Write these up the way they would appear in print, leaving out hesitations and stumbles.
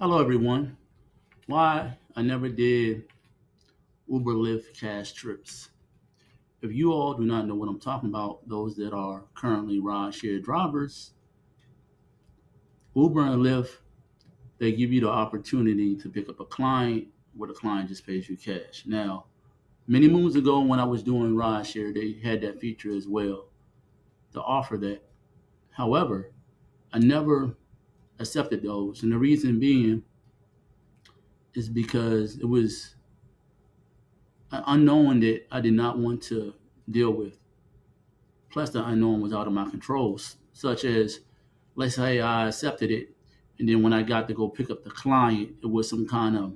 Hello, everyone. Why I never did Uber Lyft cash trips. If you all do not know what I'm talking about, those that are currently rideshare drivers, Uber and Lyft, they give you the opportunity to pick up a client where the client just pays you cash. Now, many moons ago when I was doing rideshare, they had that feature as well to offer that. However, I never accepted those. And the reason being is because it was an unknown that I did not want to deal with. Plus, the unknown was out of my controls, such as, let's say I accepted it, and then when I got to go pick up the client, it was some kind of,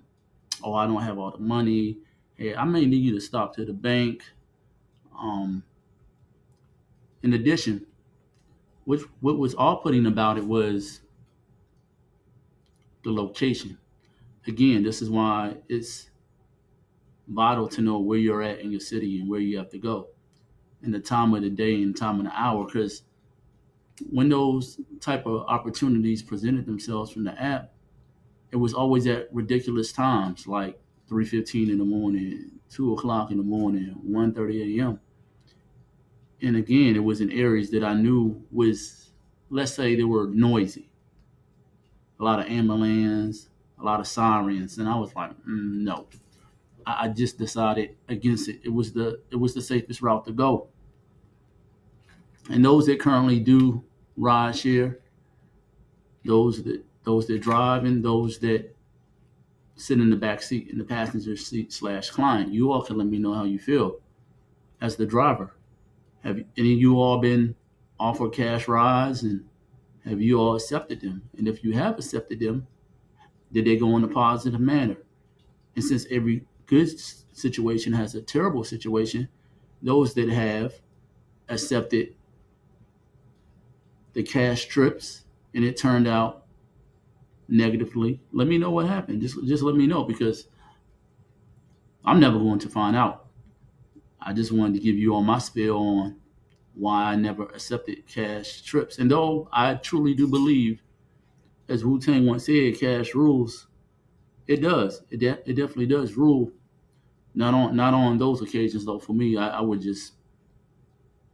oh, I don't have all the money. Hey, I may need you to stop to the bank. Um, in addition, which what was off-putting about it was the location. Again, this is why it's vital to know where you're at in your city and where you have to go, and the time of the day and time of the hour, because when those type of opportunities presented themselves from the app, it was always at ridiculous times, like 3:15 in the morning, 2 o'clock in the morning, 1:30 a.m. And again, it was in areas that I knew was, let's say, they were noisy, a lot of ambulance, a lot of sirens, and I was like, no. I just decided against it. It was the safest route to go. And those that currently do ride share, those that drive, and those that sit in the back seat, in the passenger seat slash client, you all can let me know how you feel as the driver. Have any of you all been offered cash rides, and have you all accepted them? And if you have accepted them, did they go in a positive manner? And since every good situation has a terrible situation, those that have accepted the cash trips and it turned out negatively, let me know what happened. Just let me know, because I'm never going to find out. I just wanted to give you all my spiel on why I never accepted cash trips. And though I truly do believe, as Wu Tang once said, cash rules, it does. It definitely does rule. Not on those occasions though. For me, I would just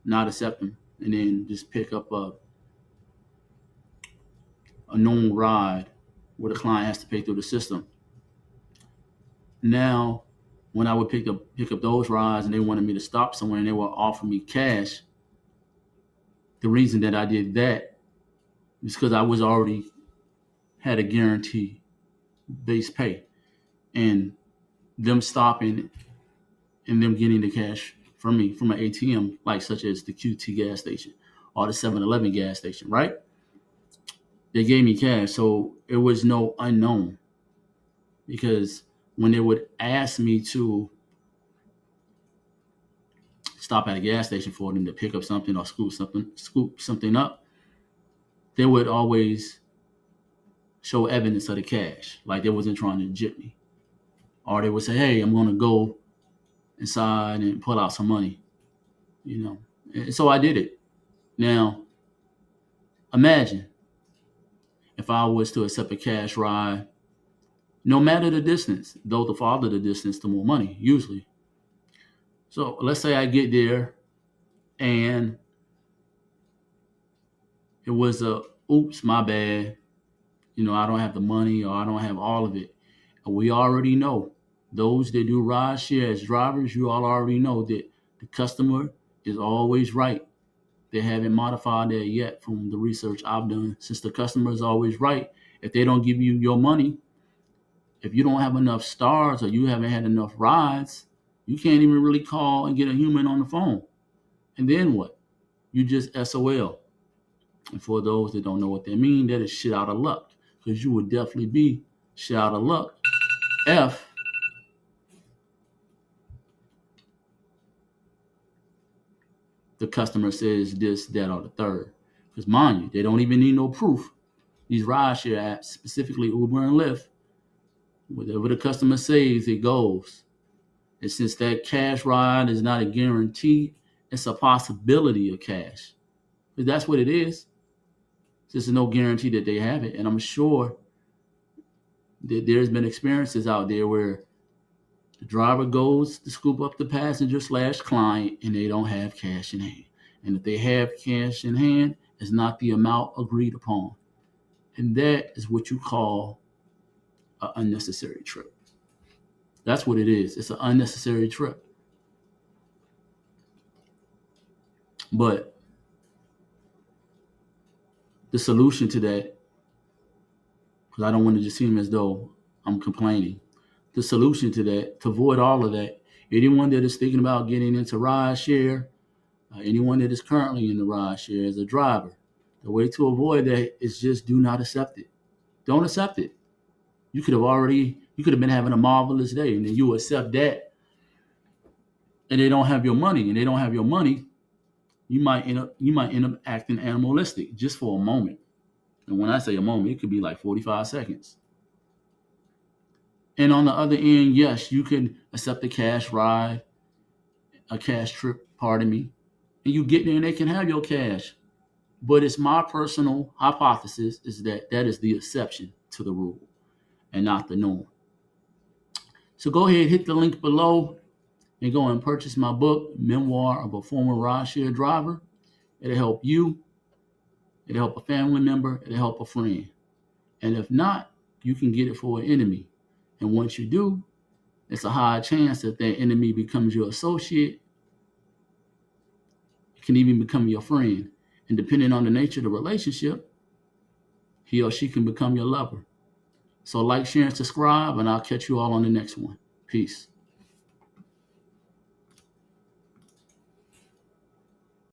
not accept them and then just pick up a normal ride where the client has to pay through the system. Now, when I would pick up those rides and they wanted me to stop somewhere and they would offer me cash, the reason that I did that is because I was already had a guarantee base pay, and them stopping and them getting the cash from me from an ATM, like such as the QT gas station or the 7-Eleven gas station, right? They gave me cash, so it was no unknown, because when they would ask me to stop at a gas station for them to pick up something or scoop something up, they would always show evidence of the cash, like they wasn't trying to jip me, or they would say, "Hey, I'm going to go inside and pull out some money," you know. And so I did it. Now, imagine if I was to accept a cash ride, no matter the distance, though the farther the distance, the more money, usually. So let's say I get there and it was a, oops, my bad. I don't have the money or I don't have all of it. And we already know, those that do ride share as drivers, you all already know that the customer is always right. They haven't modified that yet from the research I've done. Since the customer is always right, if they don't give you your money, if you don't have enough stars or you haven't had enough rides, you can't even really call and get a human on the phone. And then what? You just SOL. And for those that don't know what that means, that is shit out of luck. Because you would definitely be shit out of luck if the customer says this, that, or the third. Because mind you, they don't even need no proof. These rideshare apps, specifically Uber and Lyft, whatever the customer says, it goes. And since that cash ride is not a guarantee, it's a possibility of cash. Because that's what it is. There's no guarantee that they have it. And I'm sure There's been experiences out there where the driver goes to scoop up the passenger slash client and they don't have cash in hand. And if they have cash in hand, it's not the amount agreed upon. And that is what you call an unnecessary trip. That's what it is. It's an unnecessary trip. But the solution to that, because I don't want to just seem as though I'm complaining, the solution to that, to avoid all of that, anyone that is thinking about getting into rideshare, anyone that is currently in the rideshare as a driver, the way to avoid that is just do not accept it. Don't accept it. You could have been having a marvelous day, and then you accept that, and they don't have your money, you might end up acting animalistic just for a moment. And when I say a moment, it could be like 45 seconds. And on the other end, yes, you can accept a cash ride, a cash trip, pardon me, and you get there and they can have your cash. But it's my personal hypothesis is that that is the exception to the rule and not the norm. So go ahead, hit the link below and go and purchase my book, Memoir of a Former Rideshare Driver. It'll help you, it'll help a family member, it'll help a friend. And if not, you can get it for an enemy. And once you do, it's a high chance that that enemy becomes your associate. It can even become your friend. And depending on the nature of the relationship, he or she can become your lover. So like, share, and subscribe, and I'll catch you all on the next one. Peace.